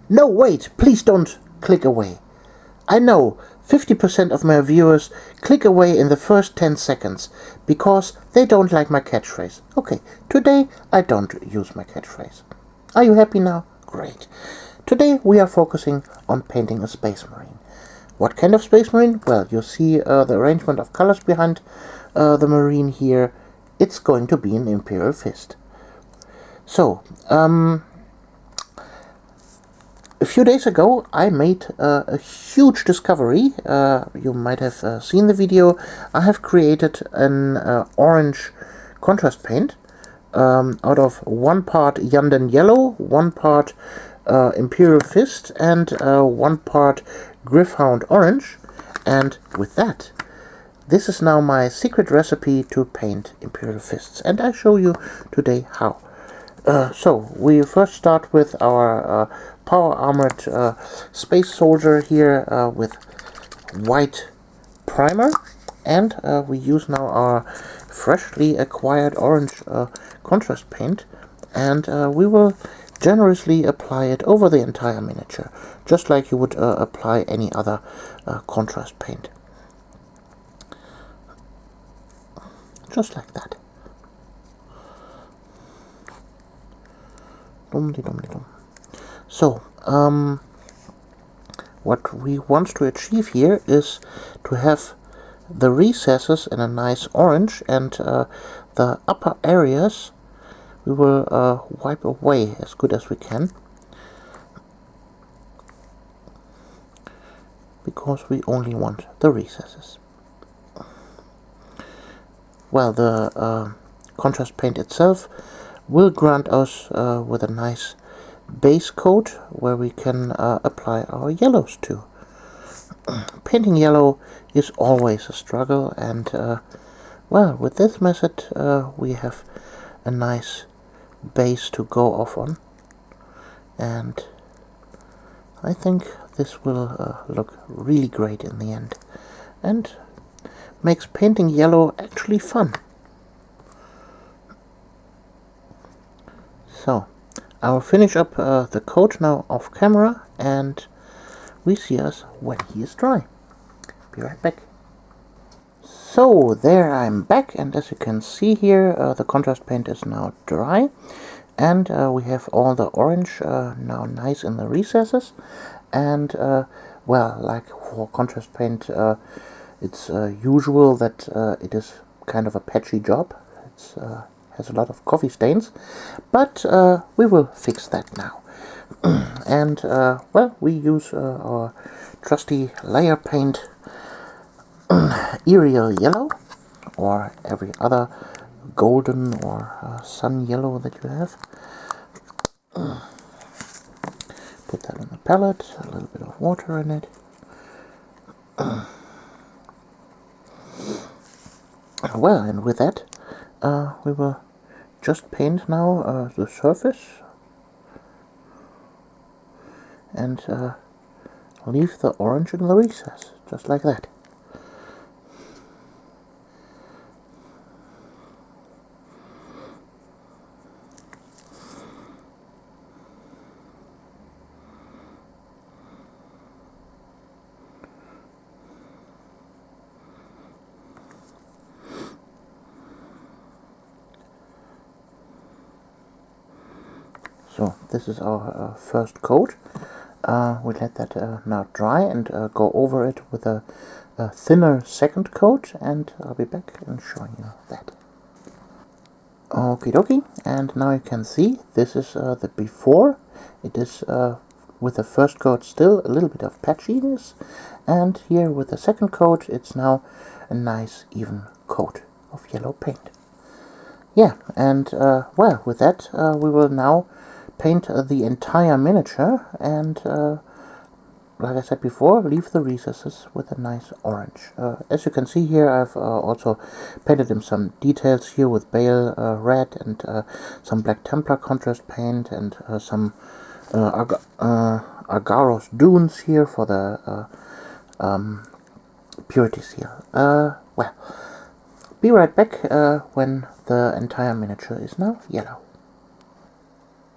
No, wait, please don't click away. I know 50% of my viewers click away in the first 10 seconds because they don't like my catchphrase. Okay, today I don't use my catchphrase. Are you happy now? Great. Today we are focusing on painting a Space Marine. What kind of Space Marine? Well, you see the arrangement of colors behind the Marine here. It's going to be an Imperial Fist. So, a few days ago I made a huge discovery. You might have seen the video. I have created an orange contrast paint out of 1 part Yanden Yellow, 1 part Imperial Fist, and 1 part Gryph-hound Orange. And with that, this is now my secret recipe to paint Imperial Fists, and I show you today how. So, we first start with our power armored space soldier here with white primer, and we use now our freshly acquired orange contrast paint, and we will generously apply it over the entire miniature, just like you would apply any other contrast paint. Just like that. So, what we want to achieve here is to have the recesses in a nice orange, and the upper areas we will wipe away as good as we can, because we only want the recesses. Well, the contrast paint itself will grant us with a nice base coat where we can apply our yellows to. Painting yellow is always a struggle, and well, with this method we have a nice base to go off on, and I think this will look really great in the end, and makes painting yellow actually fun. So, I will finish up the coat now off camera, and we see us when he is dry. Be right back. So, there I'm back, and as you can see here, the contrast paint is now dry, and we have all the orange now nice in the recesses, and well, like for contrast paint, it's usual that it is kind of a patchy job. It's has a lot of coffee stains, but we will fix that now. And well, we use our trusty layer paint, Imperial Yellow, or every other golden or sun yellow that you have. Put that on the palette, a little bit of water in it. Well, and with that we will just paint now the surface, and leave the orange in the recess, just like that. So this is our first coat. We let that now dry, and go over it with a thinner second coat, and I'll be back and showing you that. Okie dokie, and now you can see this is the before. It is with the first coat still a little bit of patchiness, and here with the second coat it's now a nice even coat of yellow paint. Yeah, and well, with that we will now paint the entire miniature, and like I said before, leave the recesses with a nice orange. As you can see here, I've also painted in some details here with Bale red, and some Black Templar contrast paint, and some Argaros dunes here for the purity seal. Well, be right back when the entire miniature is now yellow.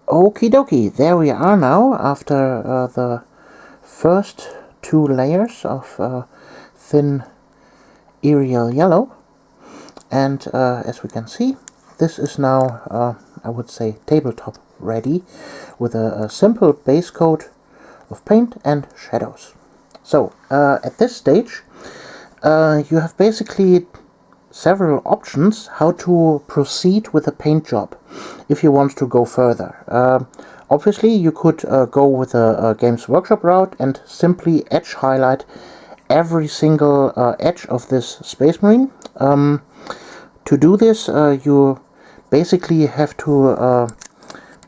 Okie dokie, there we are now after the first 2 layers of thin Imperial yellow, and as we can see, this is now, I would say, tabletop ready with a simple base coat of paint and shadows. So at this stage you have basically several options how to proceed with a paint job if you want to go further. Obviously you could go with a Games Workshop route and simply edge highlight every single edge of this Space Marine. To do this you basically have to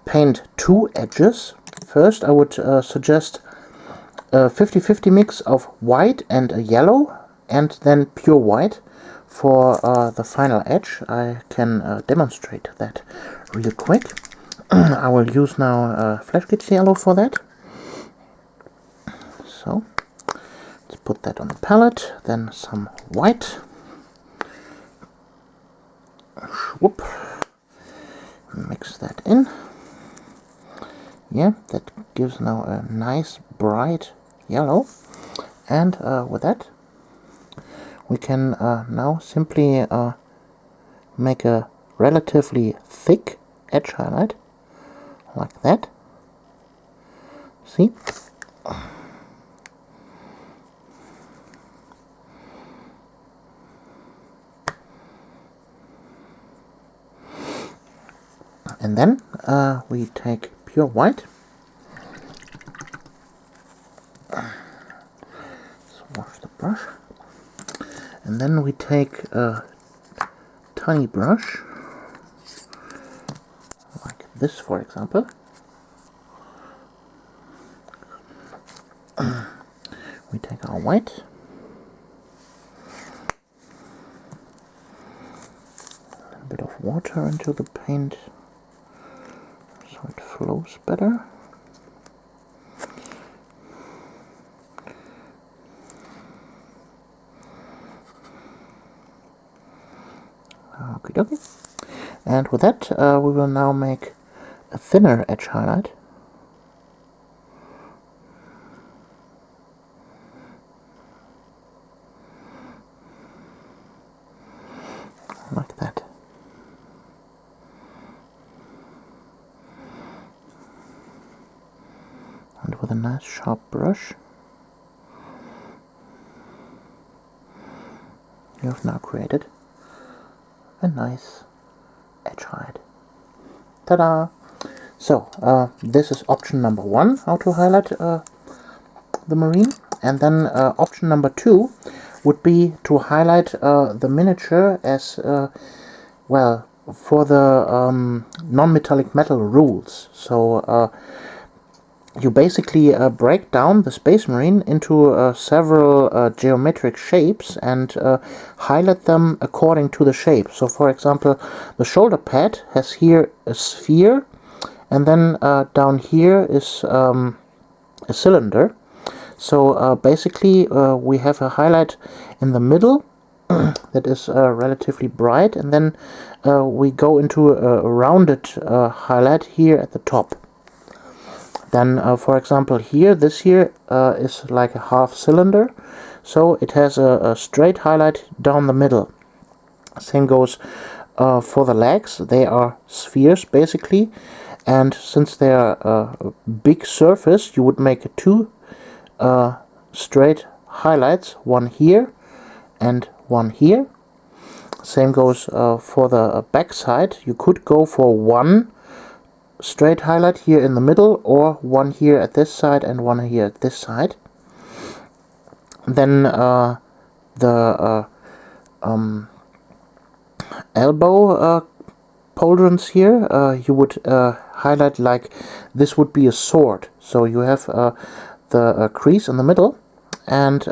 paint 2 edges. First I would suggest a 50-50 mix of white and a yellow, and then pure white for the final edge. I can demonstrate that real quick. I will use now Flash Kit yellow for that. So let's put that on the palette, then some white. Whoop. Mix that in. Yeah, that gives now a nice bright yellow, and with that we can now simply make a relatively thick edge highlight, like that. See? And then we take pure white. Let's wash the brush. And then we take a tiny brush, like this for example. We take our white. A little bit of water into the paint so it flows better. Okie dokie. And with that we will now make a thinner edge highlight. Like that. And with a nice sharp brush you have now created a nice edge highlight. Ta-da! So this is option number 1, how to highlight the Marine, and then option number 2 would be to highlight the miniature as well for the non-metallic metal rules. So you basically break down the Space Marine into several geometric shapes and highlight them according to the shape. So for example, the shoulder pad has here a sphere, and then down here is a cylinder. So basically we have a highlight in the middle that is relatively bright, and then we go into a rounded highlight here at the top. Then for example here, this here is like a half cylinder, so it has a straight highlight down the middle. Same goes for the legs. They are spheres basically, and since they are a big surface, you would make 2 straight highlights, one here and one here. Same goes for the back side. You could go for one straight highlight here in the middle, or one here at this side and one here at this side. Then the elbow pauldrons here, you would highlight like this would be a sword. So you have the crease in the middle, and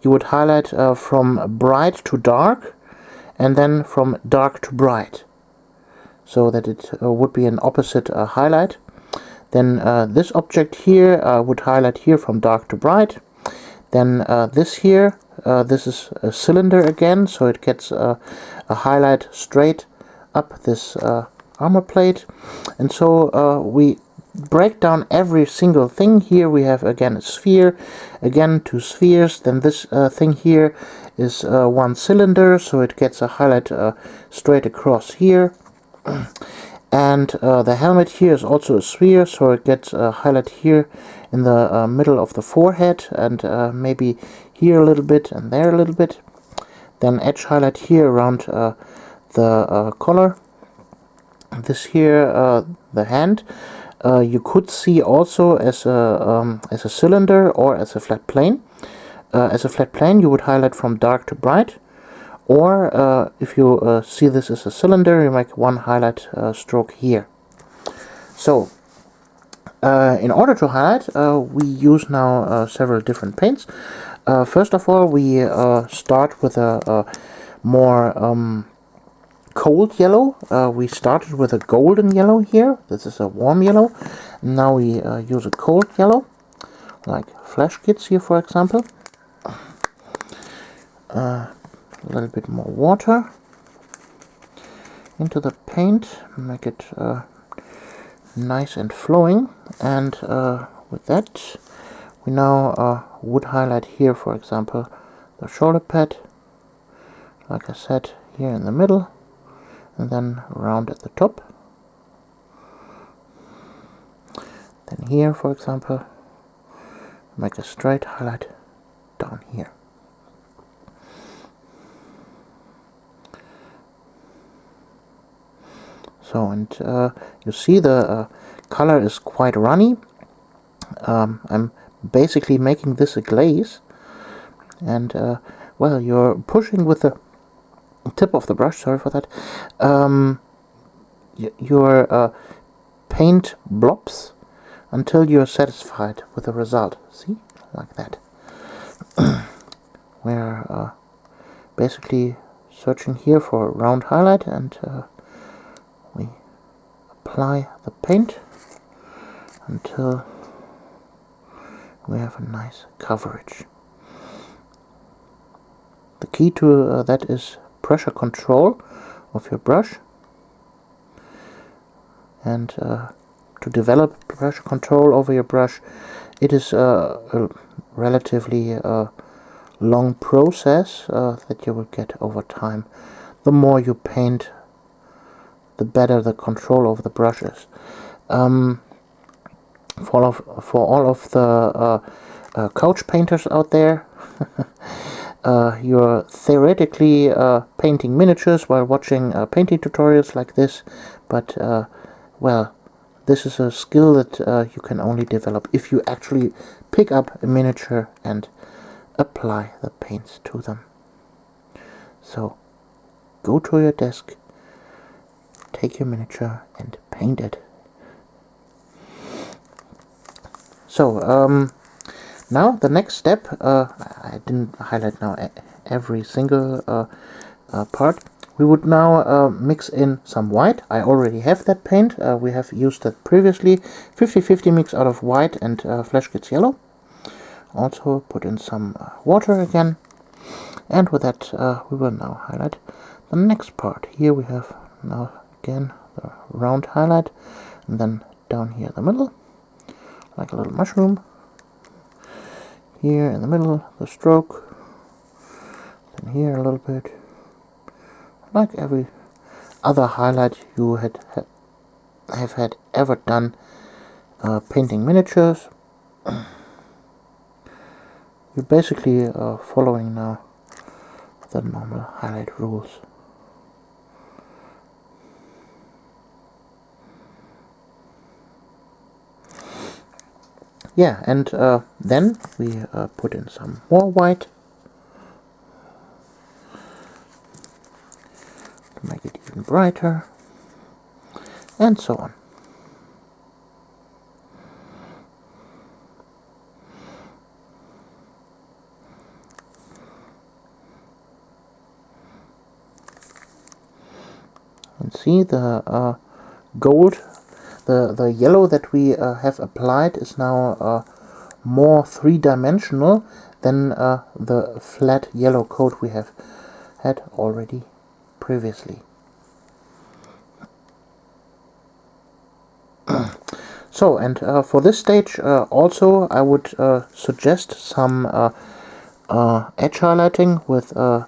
you would highlight from bright to dark, and then from dark to bright, so that it would be an opposite highlight. Then this object here would highlight here from dark to bright. Then this here, this is a cylinder again, so it gets a highlight straight up this armor plate. And so we break down every single thing. Here we have again a sphere, again 2 spheres, then this thing here is 1 cylinder, so it gets a highlight straight across here. And the helmet here is also a sphere, so it gets a highlight here in the middle of the forehead, and maybe here a little bit and there a little bit. Then edge highlight here around the collar. This here, the hand, you could see also as a cylinder or as a flat plane. As a flat plane, you would highlight from dark to bright. Or if you see this as a cylinder, you make one highlight stroke here. So in order to highlight, we use now several different paints. First of all, we start with a more cold yellow. We started with a golden yellow here. This is a warm yellow. Now we use a cold yellow, like flash kits here, for example. A little bit more water into the paint, make it nice and flowing, and with that we now would highlight here, for example, the shoulder pad, like I said, here in the middle, and then round at the top. Then here, for example, make a straight highlight down here. So, and you see the color is quite runny. I'm basically making this a glaze, and well, you're pushing with the tip of the brush, sorry for that, your paint blobs until you're satisfied with the result. See, like that. We're basically searching here for a round highlight, and we apply the paint until we have a nice coverage. The key to that is pressure control of your brush, and to develop pressure control over your brush, it is a relatively long process that you will get over time. The more you paint, the better the control over the brush is. For all of the couch painters out there, you're theoretically painting miniatures while watching painting tutorials like this, but well, this is a skill that you can only develop if you actually pick up a miniature and apply the paints to them. So go to your desk, take your miniature and paint it. So now the next step, I didn't highlight now every single part. We would now mix in some white. I already have that paint. We have used that previously. 50-50 mix out of white and Flash Kits yellow. Also put in some water again. And with that we will now highlight the next part. Here we have now again the round highlight, and then down here in the middle, like a little mushroom. Here in the middle, the stroke. Then here a little bit. Like every other highlight you have had ever done painting miniatures. You're basically following now the normal highlight rules. Yeah, and then we put in some more white to make it even brighter, and so on. And see the gold, the yellow that we have applied is now more three-dimensional than the flat yellow coat we have had already previously. So, and for this stage also I would suggest some edge highlighting with an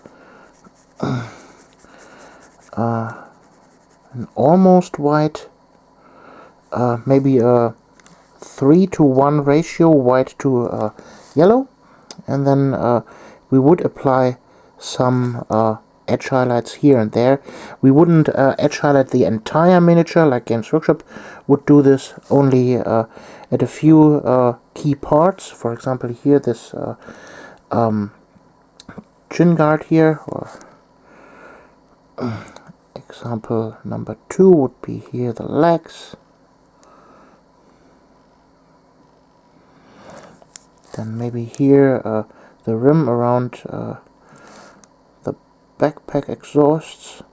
almost white, maybe a 3:1 ratio, white to yellow, and then we would apply some edge highlights here and there. We wouldn't edge highlight the entire miniature like Games Workshop would do this, only at a few key parts. For example, here this chin guard here, or example number 2 would be here the legs. Then maybe here the rim around the backpack exhausts.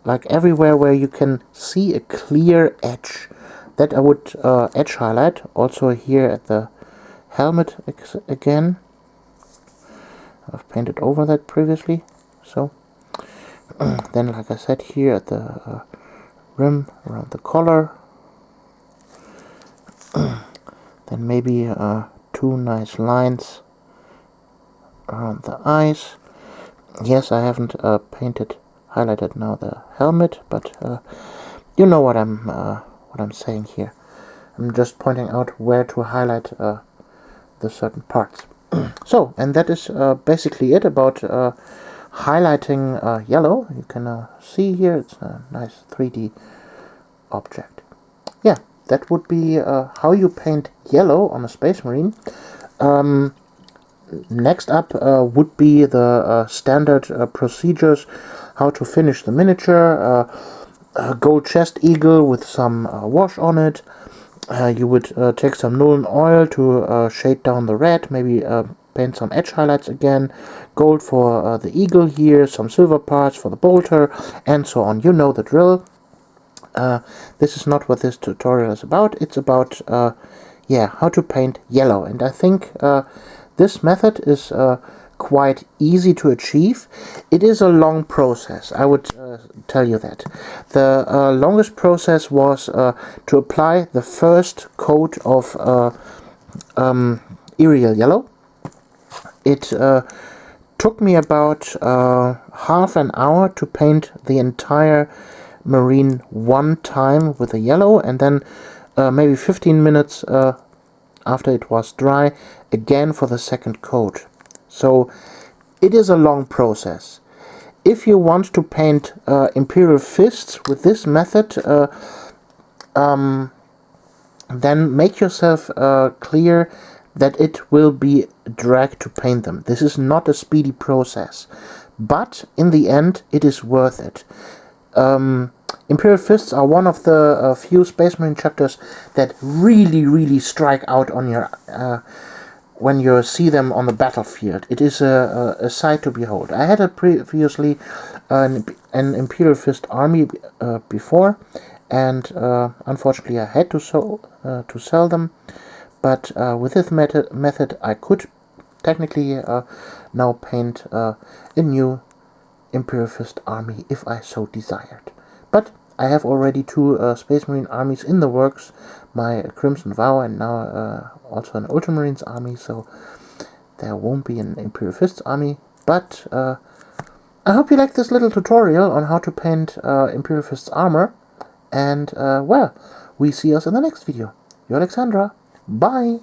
Like everywhere where you can see a clear edge, that I would edge highlight. Also here at the helmet again. I've painted over that previously. So then, like I said, here at the rim around the collar. Then maybe 2 nice lines around the eyes. Yes, I haven't highlighted now the helmet, but you know what I'm saying here. I'm just pointing out where to highlight the certain parts. So, and that is basically it about highlighting yellow. You can see here it's a nice 3D object. Yeah, that would be how you paint yellow on a Space Marine. Next up would be the standard procedures, how to finish the miniature. Gold chest eagle with some wash on it. You would take some Nuln oil to shade down the red, maybe paint some edge highlights again, gold for the eagle here, some silver parts for the bolter, and so on. You know the drill. This is not what this tutorial is about. It's about yeah, how to paint yellow, and I think this method is quite easy to achieve. It is a long process, I would tell you that. The longest process was to apply the first coat of Imperial yellow. It took me about half an hour to paint the entire Marine one time with the yellow, and then maybe 15 minutes after it was dry again for the second coat. So it is a long process. If you want to paint Imperial Fists with this method, then make yourself clear that it will be a drag to paint them. This is not a speedy process, but in the end it is worth it. Imperial Fists are one of the few Space Marine chapters that really strike out on your when you see them on the battlefield. It is a sight to behold. I had previously an Imperial Fist army before, and unfortunately I had to sell them. But with this method I could technically now paint a new Imperial Fist army if I so desired. But I have already 2 Space Marine armies in the works, my Crimson Vow and now also an Ultramarines army, so there won't be an Imperial Fists army. But I hope you like this little tutorial on how to paint Imperial Fists Armor, and well, we see us in the next video. You're Alexandra. Bye!